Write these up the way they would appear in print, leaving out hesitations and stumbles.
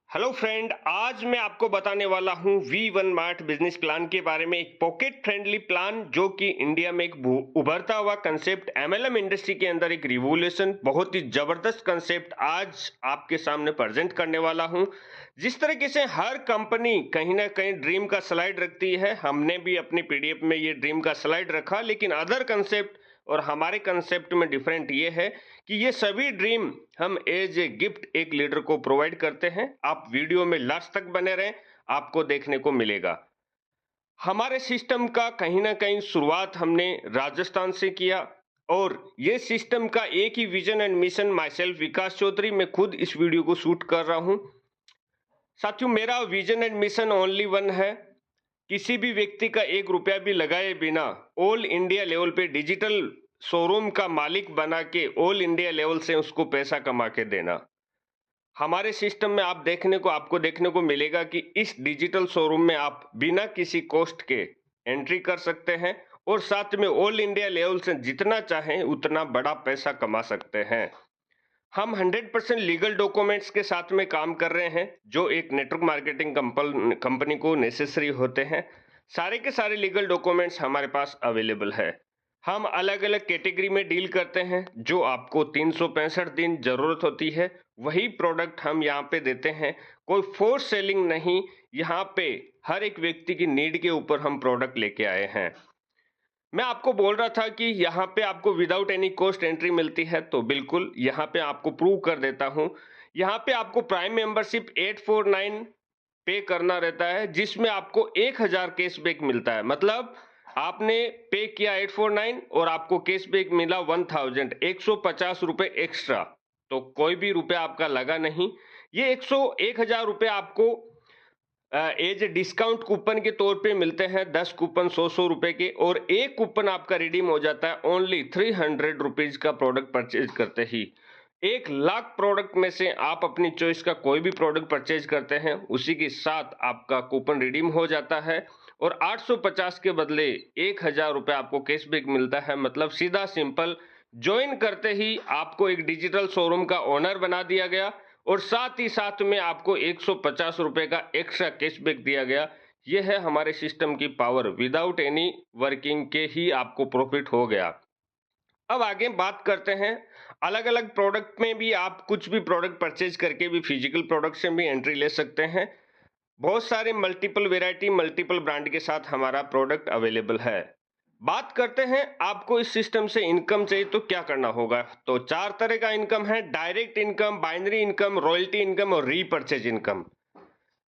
Hello friend, आज मैं आपको बताने वाला हूं V1 मार्ट बिजनेस प्लान के बारे में। एक पॉकेट फ्रेंडली प्लान जो कि इंडिया में एक उभरता हुआ कंसेप्ट, एमएलएम इंडस्ट्री के अंदर एक रिवोल्यूशन, बहुत ही जबरदस्त कंसेप्ट आज आपके सामने प्रेजेंट करने वाला हूं। जिस तरीके से हर कंपनी कहीं ना कहीं ड्रीम का स्लाइड रखती है, हमने भी अपनी पीडीएफ में ये ड्रीम का स्लाइड रखा, लेकिन अदर कंसेप्ट और हमारे कंसेप्ट में डिफरेंट ये है कि ये सभी ड्रीम हम एज ए गिफ्ट एक लीडर को प्रोवाइड करते हैं। आप वीडियो में लास्ट तक बने रहें, आपको देखने को मिलेगा। हमारे सिस्टम का कहीं ना कहीं शुरुआत हमने राजस्थान से किया और ये सिस्टम का एक ही vision and mission, myself Vikas Chaudhary, मैं खुद इस वीडियो को शूट कर रहा हूं। साथियों, मेरा vision and mission only one है, किसी भी व्यक्ति का एक रुपया भी लगाए बिना ऑल इंडिया लेवल पे डिजिटल शोरूम का मालिक बना के ऑल इंडिया लेवल से उसको पैसा कमा के देना। हमारे सिस्टम में आपको देखने को मिलेगा कि इस डिजिटल शोरूम में आप बिना किसी कॉस्ट के एंट्री कर सकते हैं और साथ में ऑल इंडिया लेवल से जितना चाहें उतना बड़ा पैसा कमा सकते हैं। हम 100% लीगल डॉक्यूमेंट्स के साथ में काम कर रहे हैं, जो एक नेटवर्क मार्केटिंग कंपनी को नेसेसरी होते हैं। सारे के सारे लीगल डॉक्यूमेंट्स हमारे पास अवेलेबल है। हम अलग अलग कैटेगरी में डील करते हैं। जो आपको 365 दिन जरूरत होती है वही प्रोडक्ट हम यहाँ पे देते हैं। कोई फोर्स सेलिंग नहीं, यहाँ पे हर एक व्यक्ति की नीड के ऊपर हम प्रोडक्ट लेके आए हैं। मैं आपको बोल रहा था कि यहाँ पे आपको विदाउट एनी कॉस्ट एंट्री मिलती है, तो बिल्कुल यहाँ पे आपको प्रूव कर देता हूँ। यहाँ पे आपको प्राइम मेंबरशिप 849 पे करना रहता है, जिसमें आपको 1000 कैशबैक मिलता है। मतलब आपने पे किया 849 और आपको कैशबैक मिला 1000, 150 रुपए एक्स्ट्रा। तो कोई भी रुपया आपका लगा नहीं। ये 1000 रुपये आपको एज ए डिस्काउंट कूपन के तौर पे मिलते हैं। 10 कूपन 100 रुपए के, और एक कूपन आपका रिडीम हो जाता है ओनली 300 रुपीज का प्रोडक्ट परचेज करते ही। 1 लाख प्रोडक्ट में से आप अपनी चॉइस का कोई भी प्रोडक्ट परचेज करते हैं, उसी के साथ आपका कूपन रिडीम हो जाता है और 850 के बदले 1000 रुपए आपको कैशबैक मिलता है। मतलब सीधा सिंपल, ज्वाइन करते ही आपको एक डिजिटल शोरूम का ओनर बना दिया गया और साथ ही साथ में आपको 150 रुपए का एक्स्ट्रा कैशबैक दिया गया। यह है हमारे सिस्टम की पावर। विदाउट एनी वर्किंग के ही आपको प्रॉफिट हो गया। अब आगे बात करते हैं, अलग अलग प्रोडक्ट में भी आप कुछ भी प्रोडक्ट परचेज करके भी फिजिकल प्रोडक्ट से भी एंट्री ले सकते हैं। बहुत सारे मल्टीपल वेराइटी, मल्टीपल ब्रांड के साथ हमारा प्रोडक्ट अवेलेबल है। बात करते हैं, आपको इस सिस्टम से इनकम चाहिए तो क्या करना होगा। तो 4 तरह का इनकम है: direct income, binary income, royalty income और रीपर्चेज इनकम।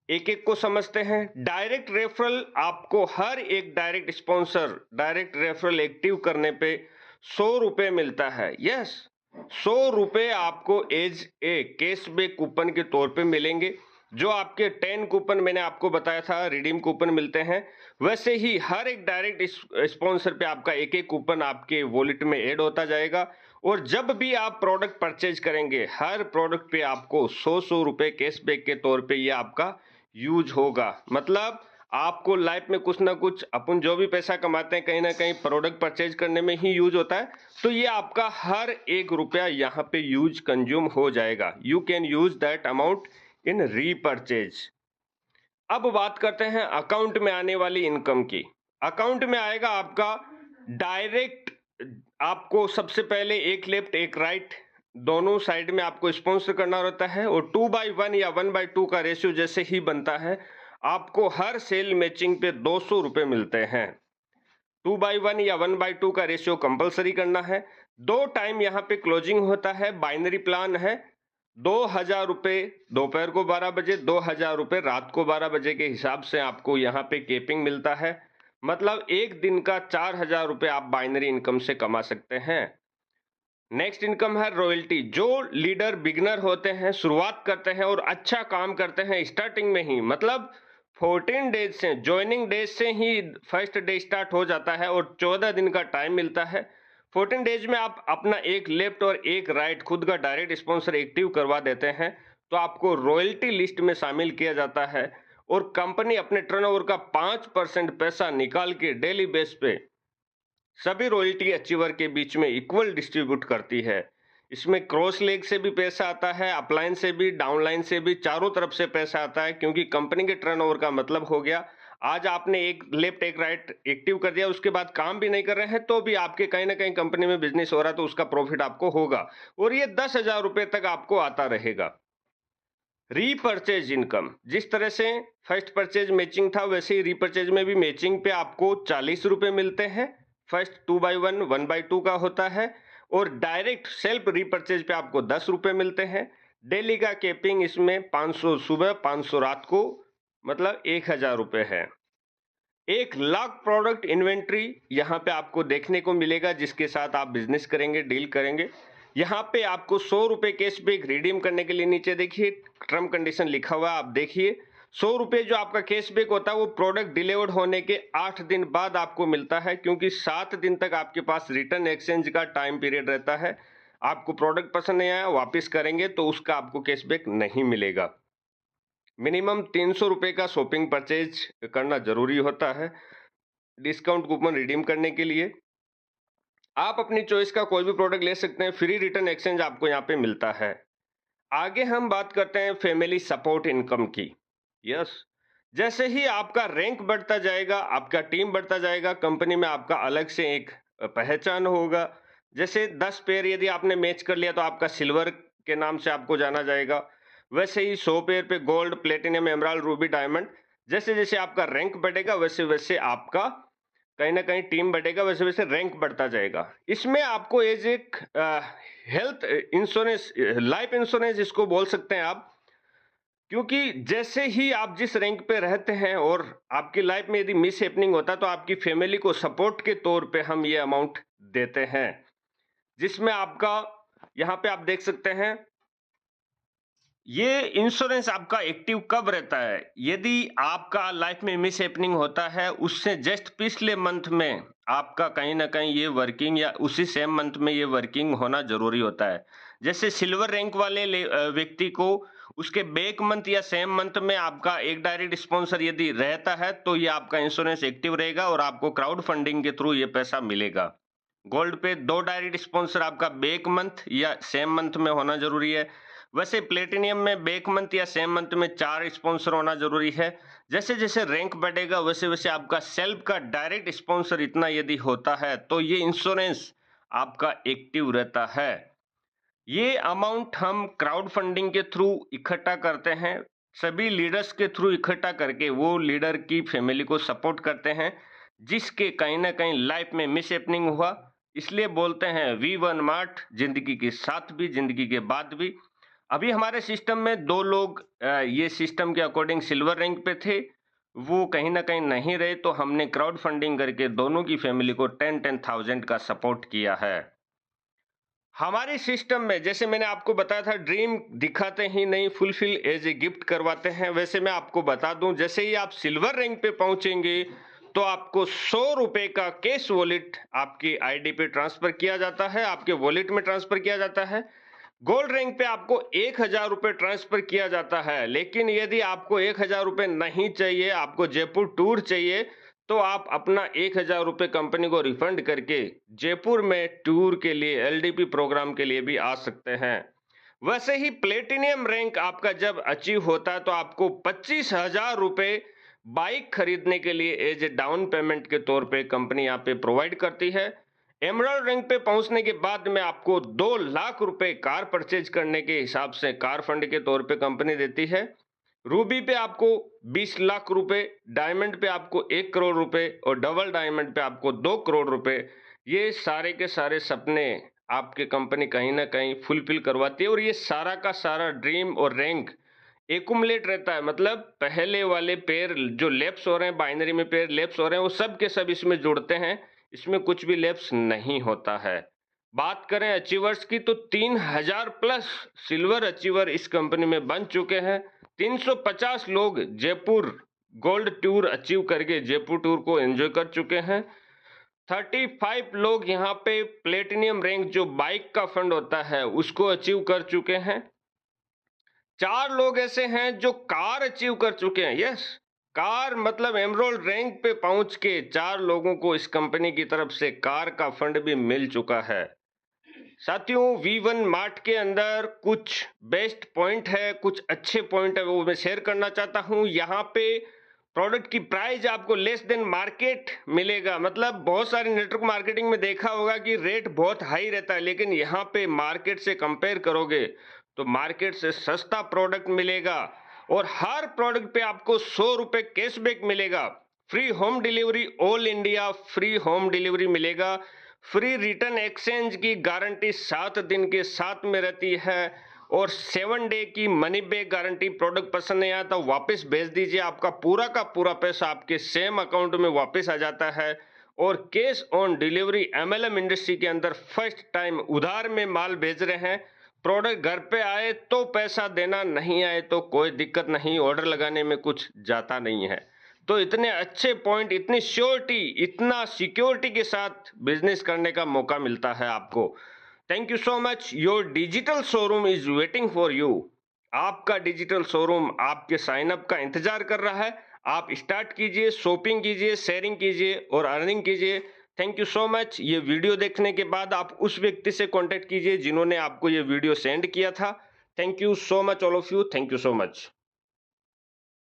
एक एक को समझते हैं। डायरेक्ट रेफरल, आपको हर एक direct sponsor direct referral active करने पे 100 रुपए मिलता है। यस, 100 रुपए आपको एज ए कैशबैक कूपन के तौर पे मिलेंगे। जो आपके 10 कूपन मैंने आपको बताया था रिडीम कूपन मिलते हैं, वैसे ही हर एक डायरेक्ट स्पॉन्सर पे आपका एक एक कूपन आपके वॉलेट में ऐड होता जाएगा। और जब भी आप प्रोडक्ट परचेज करेंगे, हर प्रोडक्ट पे आपको 100 रुपए कैशबैक के तौर पे ये आपका यूज होगा। मतलब आपको लाइफ में कुछ ना कुछ, अपन जो भी पैसा कमाते हैं कहीं ना कहीं प्रोडक्ट परचेज करने में ही यूज होता है। तो ये आपका हर एक रुपया यहाँ पे यूज कंज्यूम हो जाएगा। You can use that amount in repurchase. अब बात करते हैं अकाउंट में आने वाली इनकम की। अकाउंट में आएगा आपका डायरेक्ट, आपको सबसे पहले एक लेफ्ट एक राइट दोनों साइड में आपको स्पॉन्सर करना रहता है और 2/1 या 1/2 का रेशियो जैसे ही बनता है, आपको हर सेल मैचिंग पे 200 रुपए मिलते हैं। 2/1 या 1/2 का रेशियो कंपलसरी करना है। 2 टाइम यहाँ पे क्लोजिंग होता है। बाइनरी प्लान है, 2000 रुपए दोपहर को 12 बजे, 2000 रुपए रात को 12 बजे के हिसाब से आपको यहाँ पे केपिंग मिलता है। मतलब एक दिन का 4000 रुपए आप बाइनरी इनकम से कमा सकते हैं। नेक्स्ट इनकम है रॉयल्टी। जो लीडर बिगनर होते हैं, शुरुआत करते हैं और अच्छा काम करते हैं स्टार्टिंग में ही, मतलब 14 डेज से, ज्वाइनिंग डेज से ही फर्स्ट डे स्टार्ट हो जाता है और 14 दिन का टाइम मिलता है। 14 डेज में आप अपना एक लेफ्ट और एक राइट खुद का डायरेक्ट स्पॉन्सर एक्टिव करवा देते हैं, तो आपको रॉयल्टी लिस्ट में शामिल किया जाता है और कंपनी अपने टर्नओवर का 5% पैसा निकाल के डेली बेस पे सभी रॉयल्टी अचीवर के बीच में इक्वल डिस्ट्रीब्यूट करती है। इसमें क्रॉस लेग से भी पैसा आता है, अपलाइन से भी, डाउनलाइन से भी, चारों तरफ से पैसा आता है, क्योंकि कंपनी के टर्नओवर का मतलब हो गया आज आपने एक लेफ्ट एक राइट एक्टिव कर दिया, उसके बाद काम भी नहीं कर रहे हैं तो भी आपके कहीं ना कहीं कंपनी में बिजनेस हो रहा है तो उसका प्रॉफिट आपको होगा, और ये 10,000 रुपए तक आपको आता रहेगा। रीपर्चेज इनकम, जिस तरह से फर्स्ट परचेज मैचिंग था वैसे ही रीपर्चेज में भी मैचिंग पे आपको 40 रुपए मिलते हैं। फर्स्ट 2/1 1/2 का होता है, और डायरेक्ट सेल्फ रीपर्चेज पे आपको 10 रुपए मिलते हैं। डेली का कैपिंग इसमें 500 सुबह 500 रात को, मतलब 1,000 रुपए है। 1,00,000 प्रोडक्ट इन्वेंट्री यहाँ पे आपको देखने को मिलेगा, जिसके साथ आप बिजनेस करेंगे, डील करेंगे। यहाँ पे आपको 100 रुपए कैशबैक रिडीम करने के लिए नीचे देखिए टर्म कंडीशन लिखा हुआ है, आप देखिए 100 रुपए जो आपका कैशबैक होता है वो प्रोडक्ट डिलीवर्ड होने के 8 दिन बाद आपको मिलता है, क्योंकि 7 दिन तक आपके पास रिटर्न एक्सचेंज का टाइम पीरियड रहता है। आपको प्रोडक्ट पसंद नहीं आया, वापिस करेंगे तो उसका आपको कैशबैक नहीं मिलेगा। मिनिमम 300 रुपए का शॉपिंग परचेज करना जरूरी होता है डिस्काउंट कूपन रिडीम करने के लिए। आप अपनी चॉइस का कोई भी प्रोडक्ट ले सकते हैं, फ्री रिटर्न एक्सचेंज आपको यहाँ पे मिलता है। आगे हम बात करते हैं फैमिली सपोर्ट इनकम की। यस, जैसे ही आपका रैंक बढ़ता जाएगा, आपका टीम बढ़ता जाएगा, कंपनी में आपका अलग से एक पहचान होगा। जैसे 10 पेयर यदि आपने मैच कर लिया तो आपका सिल्वर के नाम से आपको जाना जाएगा। वैसे ही 100 पेयर पे gold, platinum, emerald, Ruby, diamond. जैसे जैसे आपका रैंक बढ़ेगा वैसे वैसे आपका कहीं ना कहीं टीम बढ़ेगा, वैसे वैसे रैंक बढ़ता जाएगा। इसमें आपको एज एक हेल्थ इंश्योरेंस, लाइफ इंश्योरेंस इसको बोल सकते हैं आप, क्योंकि जैसे ही आप जिस रैंक पे रहते हैं और आपकी लाइफ में यदि मिस हैपनिंग होता है तो आपकी फैमिली को सपोर्ट के तौर पे हम ये अमाउंट देते हैं, जिसमें आपका यहाँ पे आप देख सकते हैं ये इंश्योरेंस आपका एक्टिव कब रहता है, यदि आपका लाइफ में मिस हैपनिंग होता है उससे जस्ट पिछले मंथ में आपका कहीं ना कहीं ये वर्किंग, या उसी सेम मंथ में ये वर्किंग होना जरूरी होता है। जैसे सिल्वर रैंक वाले व्यक्ति को उसके बैक मंथ या सेम मंथ में आपका एक डायरेक्ट स्पॉन्सर यदि रहता है तो ये आपका इंश्योरेंस एक्टिव रहेगा और आपको क्राउड फंडिंग के थ्रू ये पैसा मिलेगा। गोल्ड पे 2 डायरेक्ट स्पॉन्सर आपका बैक मंथ या सेम मंथ में होना जरूरी है। वैसे प्लेटिनियम में बैक मंथ या सेम मंथ में 4 स्पॉन्सर होना जरूरी है। जैसे जैसे रैंक बढ़ेगा वैसे वैसे आपका सेल्फ का डायरेक्ट स्पॉन्सर इतना यदि होता है तो ये इंश्योरेंस आपका एक्टिव रहता है। ये अमाउंट हम क्राउड फंडिंग के थ्रू इकट्ठा करते हैं, सभी लीडर्स के थ्रू इकट्ठा करके वो लीडर की फैमिली को सपोर्ट करते हैं जिसके कहीं ना कहीं लाइफ में मिस हैपनिंग हुआ। इसलिए बोलते हैं V1 मार्ट, जिंदगी के साथ भी जिंदगी के बाद भी। अभी हमारे सिस्टम में 2 लोग ये सिस्टम के अकॉर्डिंग सिल्वर रैंक पे थे, वो कहीं ना कहीं नहीं रहे तो हमने क्राउड फंडिंग करके दोनों की फैमिली को 10,000 का सपोर्ट किया है। हमारे सिस्टम में जैसे मैंने आपको बताया था ड्रीम दिखाते ही नहीं, फुलफिल एज ए गिफ्ट करवाते हैं। वैसे मैं आपको बता दूं, जैसे ही आप सिल्वर रैंक पे पहुंचेंगे तो आपको 100 रुपए का कैश वॉलेट आपकी आईडी पे ट्रांसफर किया जाता है, आपके वॉलेट में ट्रांसफर किया जाता है। गोल्ड रैंक पे आपको 1,000 रुपए ट्रांसफर किया जाता है, लेकिन यदि आपको 1,000 रुपए नहीं चाहिए, आपको जयपुर टूर चाहिए, तो आप अपना 1,000 रुपए कंपनी को रिफंड करके जयपुर में टूर के लिए, एलडीपी प्रोग्राम के लिए भी आ सकते हैं। वैसे ही प्लेटिनियम रैंक आपका जब अचीव होता है तो आपको 25,000 रुपए बाइक खरीदने के लिए एज ए डाउन पेमेंट के तौर पे कंपनी यहाँ पे प्रोवाइड करती है। एमराल्ड रैंक पे पहुंचने के बाद में आपको 2 लाख रुपए कार परचेज करने के हिसाब से कार फंड के तौर पे कंपनी देती है। रूबी पे आपको 20 लाख रुपए, डायमंड पे आपको 1 करोड़ रुपए और डबल डायमंड पे आपको 2 करोड़ रुपए। ये सारे के सारे सपने आपके कंपनी कहीं ना कहीं फुलफिल करवाती है, और ये सारा का सारा ड्रीम और रैंक एकुमुलेट रहता है। मतलब पहले वाले पेयर जो लैप्स हो रहे हैं, बाइनरी में पेयर लैप्स हो रहे हैं, वो सब के सब इसमें जुड़ते हैं, इसमें कुछ भी लैप्स नहीं होता है। बात करें अचीवर्स की तो 3,000 प्लस सिल्वर अचीवर इस कंपनी में बन चुके हैं। 350 लोग जयपुर गोल्ड टूर अचीव करके जयपुर टूर को एंजॉय कर चुके हैं। 35 लोग यहाँ पे प्लेटिनियम रैंक जो बाइक का फंड होता है उसको अचीव कर चुके हैं। 4 लोग ऐसे हैं जो कार अचीव कर चुके हैं। यस, कार मतलब एमराल्ड रैंक पे पहुंच के 4 लोगों को इस कंपनी की तरफ से कार का फंड भी मिल चुका है। साथियों, V1 मार्ट के अंदर कुछ बेस्ट पॉइंट है, कुछ अच्छे पॉइंट है, वो मैं शेयर करना चाहता हूं। यहाँ पे प्रोडक्ट की प्राइस आपको लेस देन मार्केट मिलेगा। मतलब बहुत सारी नेटवर्क मार्केटिंग में देखा होगा कि रेट बहुत हाई रहता है, लेकिन यहाँ पे मार्केट से कंपेयर करोगे तो मार्केट से सस्ता प्रोडक्ट मिलेगा और हर प्रोडक्ट पे आपको 100 रुपए कैशबैक मिलेगा। Free home delivery, all India free home delivery मिलेगा। फ्री रिटर्न एक्सचेंज की गारंटी 7 दिन के साथ में रहती है और 7 डे की मनी बैक गारंटी। प्रोडक्ट पसंद नहीं आया तो वापस भेज दीजिए, आपका पूरा का पूरा पैसा आपके सेम अकाउंट में वापस आ जाता है। और cash on delivery, MLM industry के अंदर फर्स्ट टाइम उधार में माल भेज रहे हैं। प्रोडक्ट घर पे आए तो पैसा देना, नहीं आए तो कोई दिक्कत नहीं, ऑर्डर लगाने में कुछ जाता नहीं है। तो इतने अच्छे पॉइंट, इतनी श्योरिटी, इतना सिक्योरिटी के साथ बिजनेस करने का मौका मिलता है आपको। Thank you so much. Your digital showroom is waiting for you. आपका डिजिटल शोरूम आपके साइन अप का इंतजार कर रहा है। आप स्टार्ट कीजिए, शॉपिंग कीजिए, शेयरिंग कीजिए और अर्निंग कीजिए। Thank you so much. ये वीडियो देखने के बाद आप उस व्यक्ति से कांटेक्ट कीजिए जिन्होंने आपको ये वीडियो सेंड किया था। Thank you so much all of you. Thank you so much.